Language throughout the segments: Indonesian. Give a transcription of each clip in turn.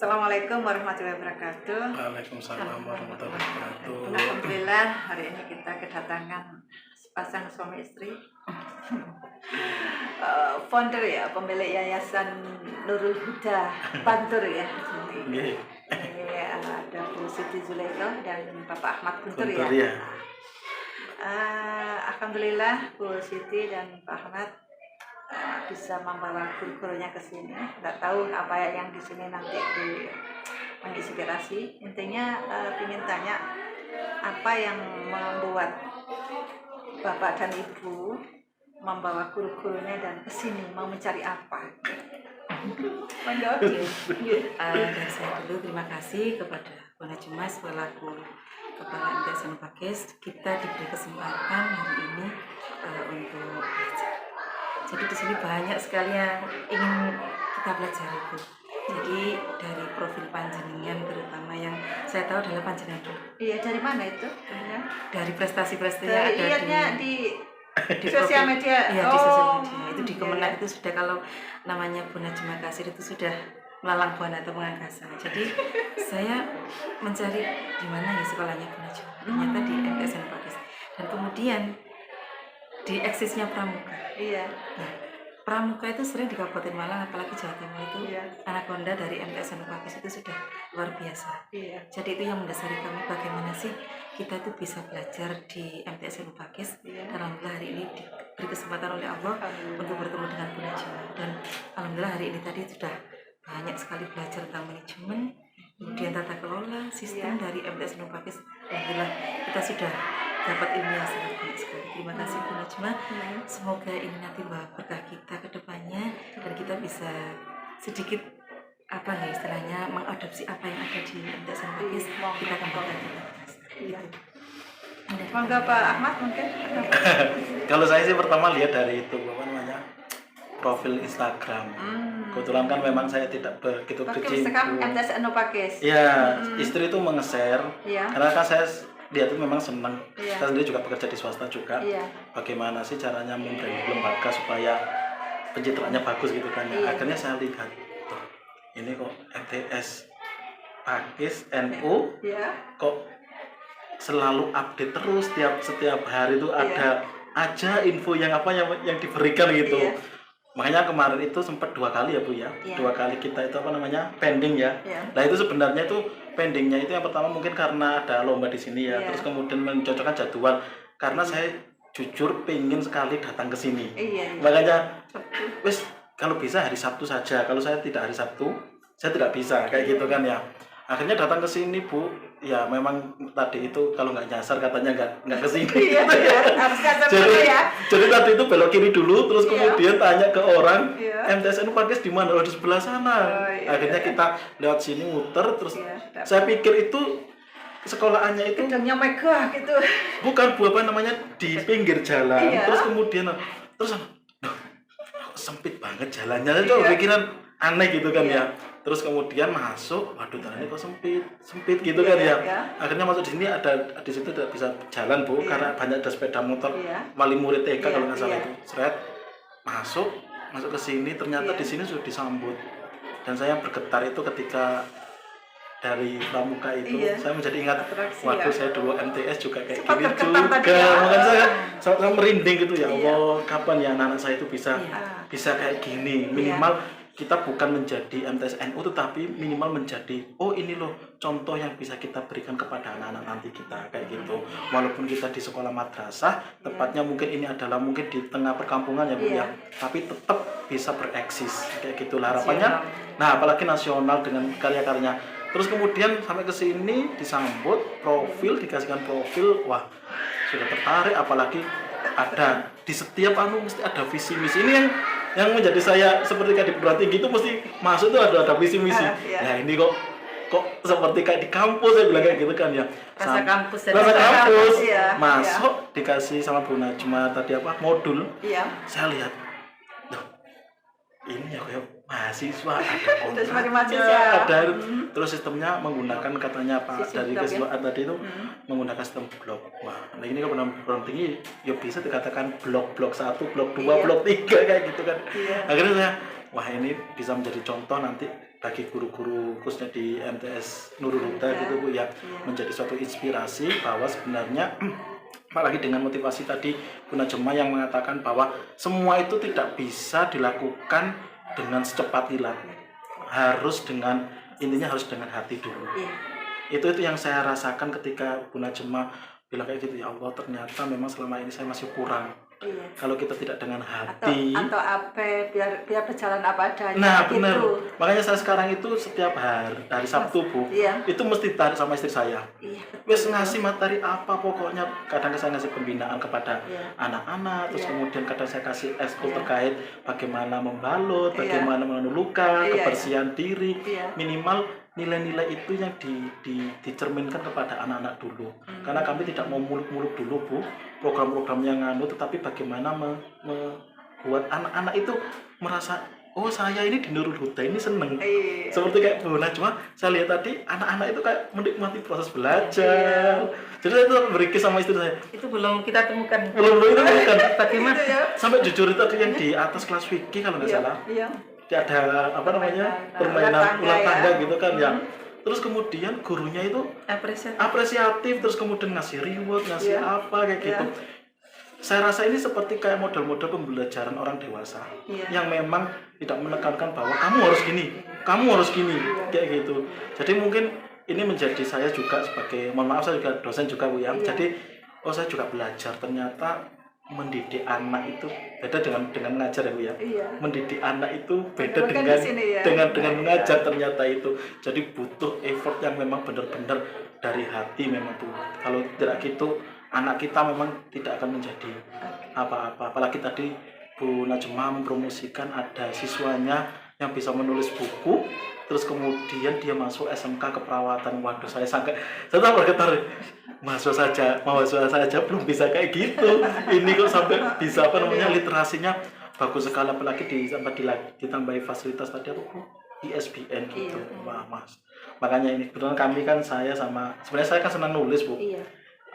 Assalamualaikum warahmatullahi wabarakatuh. Waalaikumsalam warahmatullahi wabarakatuh. Alhamdulillah hari ini kita kedatangan sepasang suami istri, founder ya, pemilik yayasan Nurul Huda Bantur ya. Nggih. Ini ada Bu Siti Zulaikha dan Bapak Ahmad Guntur Guntur ya. ya. Alhamdulillah Bu Siti dan Pak Ahmad bisa membawa guru-gurunya ke sini. Nggak tahu apa yang di sini nanti menginspirasi. Intinya ingin tanya apa yang membuat Bapak dan Ibu membawa guru-gurunya dan ke sini mau mencari apa? Dan saya dulu terima kasih kepada Bu Najma selaku Kepala MTS Pakis. Kita diberi kesempatan hari ini untuk belajar. Jadi di sini banyak sekali yang ingin kita pelajari, Bu. Jadi dari profil panjenengan terutama yang saya tahu adalah panjenengan dulu. Iya, dari mana itu? Dari prestasi-prestasinya ada di sosial media. Iya, di sosial media. Itu di Kemenak itu sudah, kalau namanya Bu Najma Kasir itu sudah melalang buana atau mengangkasa. Jadi saya mencari di mana ya sekolahnya Bu Najma. Ternyata di MTS Pakis. Dan kemudian di eksisnya Pramuka. Iya. Nah, Pramuka itu sering di Kabupaten Malang, apalagi Jawa Timur itu, anakonda dari MTS Pakis itu sudah luar biasa. Iya. Jadi itu yang mendasari kami bagaimana sih kita tuh bisa belajar di MTS Pakis. Dan alhamdulillah hari ini diberi kesempatan oleh Allah untuk bertemu dengan Bu Najma. Dan alhamdulillah hari ini tadi sudah banyak sekali belajar tentang manajemen, kemudian tata kelola, sistem dari MTS Pakis. Alhamdulillah kita sudah dapat ilmu yang sangat banyak sekali. Terima kasih Bu Najma. Semoga ini nanti berkah kita ke depannya dan kita bisa sedikit istilahnya mengadopsi apa yang ada di MTS Pakis. Kita kembangkan di atas. Monggo Pak Ahmad mungkin. Kalau saya sih pertama lihat dari itu profil Instagram. Kebetulan kan memang saya tidak begitu berkecimpung. MTS Pakis. Iya, istri itu menge-share. Karena kan saya dia tuh memang senang. Saya sendiri juga bekerja di swasta juga. Bagaimana sih caranya membranding lembaga supaya pencitraannya bagus gitu kan ya. Akhirnya saya lihat, tuh, ini kok MTS Pakis NU kok selalu update terus setiap hari itu ada aja info yang diberikan gitu. Makanya kemarin itu sempat 2 kali ya Bu ya. 2 kali kita itu pending ya. Nah itu sebenarnya itu pendingnya itu yang pertama mungkin karena ada lomba di sini ya. Terus kemudian mencocokkan jadwal karena saya jujur pengen sekali datang ke sini. Makanya wes kalau bisa hari Sabtu saja. Kalau saya tidak hari Sabtu, saya tidak bisa kayak gitu kan ya. Akhirnya datang ke sini Bu. Ya memang tadi itu kalau nggak nyasar katanya nggak ke sini. Harus nyasar dulu ya. Jadi tadi itu belok kiri dulu, terus kemudian tanya ke orang MTS Pakis di mana? Oh, di sebelah sana. Akhirnya kita lewat sini muter, terus saya pikir itu sekolahannya itu gedungnya megah gitu. Bukan di pinggir jalan. Terus kemudian sempit banget jalannya. Itu pikiran aneh gitu kan ya. Terus kemudian masuk, waduh ini kok sempit gitu kan ya. Akhirnya masuk di sini di situ tidak bisa jalan Bu karena banyak ada sepeda motor wali murid TK kalau nggak salah itu. Seret masuk ke sini ternyata di sini sudah disambut. Dan saya bergetar itu ketika dari Pramuka itu saya menjadi ingat waktu saya dulu MTS juga kayak gini juga. Makanya saya merinding gitu ya Allah, kapan ya anak-anak saya itu bisa kayak gini. Minimal kita bukan menjadi MTS NU tetapi minimal menjadi ini loh contoh yang bisa kita berikan kepada anak-anak nanti kita kayak gitu. Walaupun kita di sekolah madrasah, tepatnya mungkin ini adalah mungkin di tengah perkampungan ya Bu ya, tapi tetap bisa bereksis kayak gitulah harapannya. Nah, apalagi nasional dengan karya-karyanya. Terus kemudian sampai ke sini disambut dikasihkan profil, wah sudah tertarik, apalagi ada di setiap mesti ada visi misi. Ini yang menjadi saya seperti kayak di perguruan tinggi itu mesti masuk tuh ada visi misi. Nah ini kok seperti kayak di kampus saya bilang kayak gitu kan ya. Rasa kampus. Masuk dikasih sama Bu Najma tadi modul. Saya lihat, ini ya kayak mahasiswa ada kontraknya, ada terus sistemnya menggunakan katanya Pak dari keseluruhan tadi itu menggunakan sistem blok. Wah, nah ini kalau perguruan tinggi ya bisa dikatakan blok 1, blok 2, blok 3 kayak gitu kan. Akhirnya saya, wah ini bisa menjadi contoh nanti bagi guru-guru khususnya di MTS Nurul Huda gitu Bu ya, menjadi suatu inspirasi bahwa sebenarnya apalagi dengan motivasi tadi Bu Najma yang mengatakan bahwa semua itu tidak bisa dilakukan dengan secepat kilat, harus dengan intinya harus dengan hati dulu. Itu yang saya rasakan ketika Bu Najma bilang kayak gitu, ya Allah ternyata memang selama ini saya masih kurang. Kalau kita tidak dengan hati atau apa biar berjalan apa adanya. Nah gitu. benar, makanya saya sekarang itu setiap hari Sabtu Bu, itu mesti tarik sama istri saya. Wes ngasih materi apa pokoknya, kadang saya ngasih pembinaan kepada anak-anak, terus kemudian kadang saya kasih ekskul terkait bagaimana membalut, bagaimana mengenai luka, kebersihan diri, minimal nilai-nilai itu yang dicerminkan kepada anak-anak dulu. Karena kami tidak mau muluk-muluk dulu Bu, program-program yang nganu, tetapi bagaimana membuat anak-anak itu merasa, oh saya ini di Nurul Huda ini seneng. Seperti kayak Bu Najma, saya lihat tadi anak-anak itu kayak menikmati proses belajar. Jadi saya itu berikis sama istri saya. Itu belum kita temukan. Belum itu bukan. Bagaimana? Sampai jujur itu yang di atas kelas fikih kalau nggak salah. Ada apa namanya permainan ulang tangga gitu kan ya. Terus kemudian gurunya itu apresiatif, terus kemudian ngasih reward, ngasih apa kayak gitu. Saya rasa ini seperti kayak model-model pembelajaran orang dewasa yang memang tidak menekankan bahwa kamu harus gini kayak gitu. Jadi mungkin ini menjadi saya juga sebagai, mohon maaf saya juga dosen juga Bu ya. Jadi saya juga belajar ternyata mendidik anak itu beda dengan mengajar ya Bu ya. Mendidik anak itu beda dengan mengajar ternyata itu. Jadi butuh effort yang memang benar-benar dari hati memang tuh. Kalau tidak gitu anak kita memang tidak akan menjadi apa-apa. Apalagi tadi Bu Najma mempromosikan ada siswanya yang bisa menulis buku, terus kemudian dia masuk SMK keperawatan. Waduh, saya bergetar. Mahasiswa saja belum bisa kayak gitu. Ini kok sampai bisa literasinya bagus sekali, apalagi ditambahi fasilitas tadi apa Bu? ISBN gitu. Wah, Mas. Makanya ini kebetulan kami kan sebenarnya saya kan senang nulis Bu.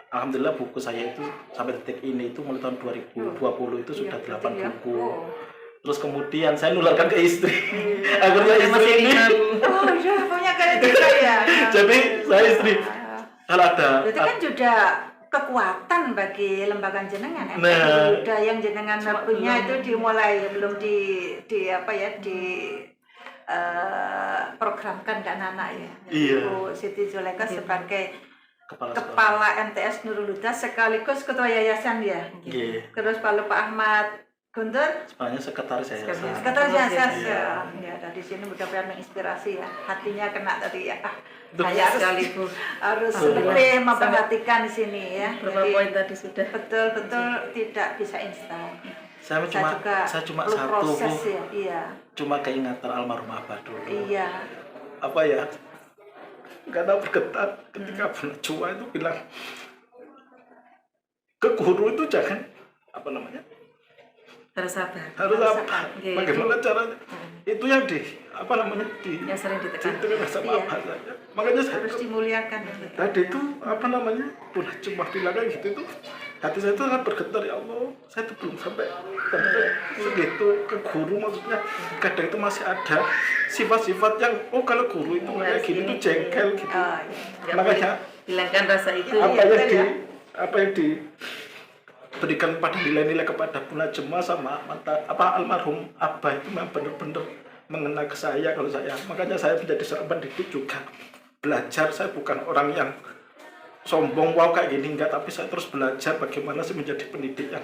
Alhamdulillah buku saya itu sampai detik ini itu mulai tahun 2020 itu sudah 8 buku. Terus kemudian saya nularkan ke istri. Akhirnya istri ini punya juga ya. Jadi saya istri kalau ada itu kan juga kekuatan bagi lembaga jenengan. Udah yang jenengan punya itu dimulai belum programkan ke anak-anak ya. Bu Siti Zuleka sebagai Kepala MTS Nurul Huda sekaligus ketua yayasan ya. Terus kalau Pak Ahmad Guntur sebenarnya sekretaris yayasan. Sekretaris yayasan. Ya, dari sini mudah-mudahan menginspirasi ya. Hatinya kena tadi ya. Saya harus lebih memperhatikan di sini ya. Berapa poin tadi sudah? Betul-betul tidak bisa instan. Saya cuma satu proses, Bu. Ya. Cuma keingatan almarhum Abah dulu. Iya. Apa ya? Karena bergetar ketika Bu Najwa itu bilang ke guru itu jangan harus sabar. Bagaimana caranya? Itu yang yang sering ditekan sama Abah saja. Makanya saya harus dimuliakan. Tadi itu Bu Najwa bilang kayak gitu itu hati saya itu sangat bergetar, ya Allah, saya itu belum sampai segitu ke guru, maksudnya kadang itu masih ada sifat-sifat yang kalau guru itu kayak gini tuh jengkel gitu. Makanya hilangkan rasa itu. Apa yang diberikan pada nilai-nilai kepada Bu Najwa sama almarhum Abah itu memang benar-benar mengena ke saya. Makanya saya menjadi seorang pendidik juga belajar. Saya bukan orang yang sombong kayak gini enggak, tapi saya terus belajar bagaimana sih menjadi pendidik yang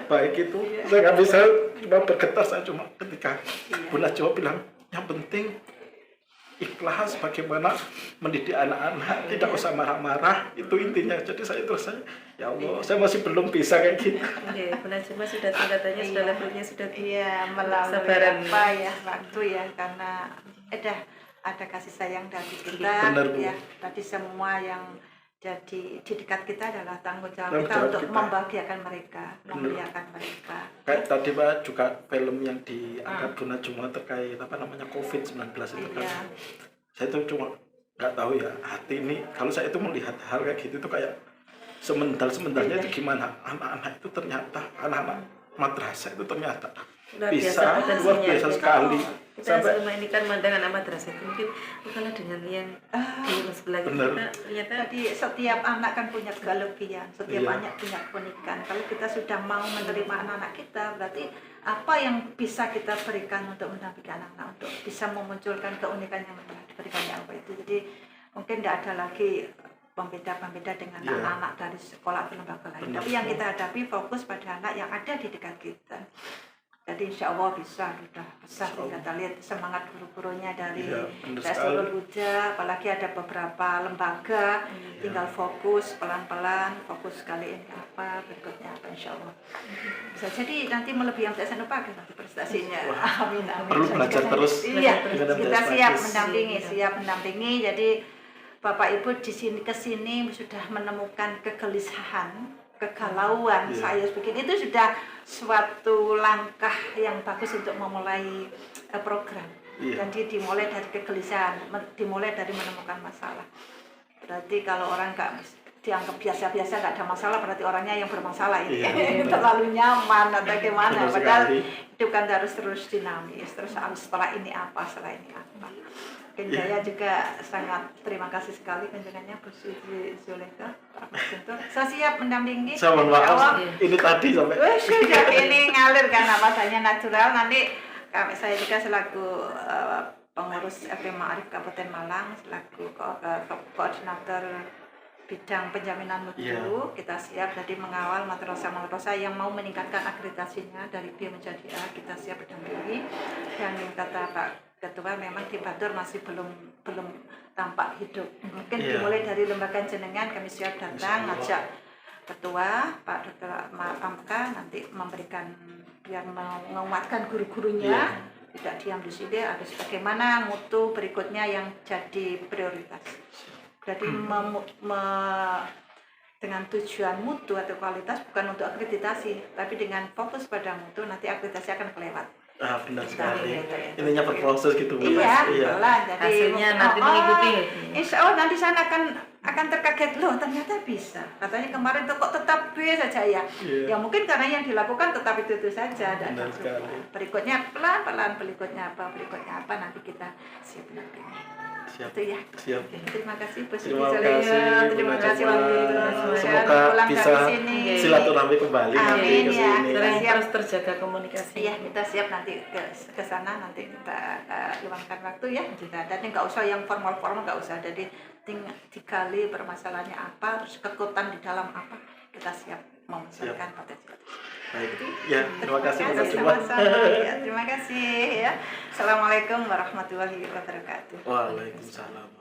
baik itu. Saya nggak bisa cuma bergetar, saya cuma ketika Bu Najwa bilang yang penting ikhlas, bagaimana mendidik anak-anak, tidak usah marah-marah, itu intinya. Jadi saya ya Allah, saya masih belum bisa kayak gitu. Bu Najwa sudah tingkatannya, sudah levelnya, sudah melalui waktu ya, karena ada kasih sayang dari kita. Benar, Bu. Ya, tadi semua yang jadi di dekat kita adalah tanggung jawab kita untuk membahagiakan mereka, memuliakan mereka. Kayak tadi Pak juga film yang diangkat Bu Najwa terkait COVID-19 itu kan. Saya itu cuma nggak tahu ya, hati ini kalau saya itu melihat hal kayak gitu itu kayak sementalnya itu gimana anak-anak itu ternyata anak-anak madrasah itu ternyata bisa luar biasa sekali. Kita Sampai selama ini kan pandangan madrasah itu mungkin kalah dengan yang di sebelah Benar. kita ternyata Jadi setiap anak kan punya kelebihan, setiap Iya. anak punya keunikan. Kalau kita sudah mau menerima anak-anak kita, berarti apa yang bisa kita berikan untuk mendampingi anak-anak, untuk bisa memunculkan keunikan yang telah diberikan oleh Allah itu. Jadi mungkin tidak ada lagi pembeda-pembeda dengan Iya. anak-anak dari sekolah atau lembaga lain. Benar. Tapi yang kita hadapi fokus pada anak yang ada di dekat kita. Jadi insya Allah bisa sudah besar. Insya Allah. Kita lihat semangat guru-gurunya dari Iya, benar Tasawul sekali. Huda, apalagi ada beberapa lembaga, tinggal fokus pelan-pelan, fokus kali ini apa, berikutnya apa, insya Allah. Bisa jadi nanti melebihi yang TSN Upakis nanti prestasinya. Amin, amin. Perlu belajar terus. Iya, Dengan kita MTS siap Pakis. mendampingi, Iya. siap mendampingi. Jadi Bapak Ibu di sini kesini sudah menemukan kegelisahan, kegalauan Iya. saya bikin itu sudah suatu langkah yang bagus untuk memulai program. Iya. Jadi dimulai dari kegelisahan, dimulai dari menemukan masalah. Berarti kalau orang nggak dianggap biasa-biasa nggak ada masalah, berarti orangnya yang bermasalah ini. Iya. Terlalu nyaman atau gimana. Benar Padahal sekali. itu kan harus terus dinamis. Terus setelah ini apa, setelah ini apa. Mungkin Iya. saya juga sangat terima kasih sekali kunjungannya Bu Siti Zulekha, Pak Mas Guntur. Saya siap mendampingi. Saya mohon Insya Allah. maaf, ini tadi sampai Wih, sudah ini ngalir karena masanya natural. Nanti saya juga selaku pengurus FP Ma'arif Kabupaten Malang, selaku koordinator bidang penjaminan mutu, Iya. kita siap jadi mengawal madrasah-madrasah yang mau meningkatkan akreditasinya dari B menjadi A, kita siap berdampingi. Dan kata Pak Ketua memang di Batur masih belum tampak hidup. Mungkin Iya. dimulai dari lembaga jenengan kami siap datang, Insya Allah. ngajak Ketua Pak Dr. Pamka nanti memberikan biar menguatkan guru-gurunya. Iya. Tidak diam di sini, harus bagaimana mutu berikutnya yang jadi prioritas. Jadi dengan tujuan mutu atau kualitas bukan untuk akreditasi, tapi dengan fokus pada mutu nanti akreditasi akan kelewat. benar sekali. Gitu, ya. Intinya berproses gitu Bu. Iya, Iya. pelan. Jadi hasilnya nanti mengikuti. Insya Allah nanti sana akan terkaget loh, ternyata bisa. Katanya kemarin tuh kok tetap B saja ya. Iya. Ya mungkin karena yang dilakukan tetap itu saja. Dan Benar sekali. berikutnya pelan-pelan, berikutnya apa nanti kita siap mendampingi. Siap. Itu ya. Siap. Terima kasih Bu Siti Terima Zulekha. kasih, Terima Bu kasih Najwa. waktu Semoga pulang bisa dari sini. silaturahmi kembali nanti Amin, ke ya. sini. sering Siap. terus terjaga komunikasi. Iya, kita siap nanti ke sana, nanti kita luangkan waktu ya. Dan nggak usah yang formal-formal, nggak usah. Jadi digali permasalahannya apa, terus kekuatan di dalam apa, kita siap memunculkan potensi. Baik. Ya, terima kasih Bu Najwa. sama-sama. Ya, terima kasih ya. Assalamualaikum warahmatullahi wabarakatuh. Waalaikumsalam.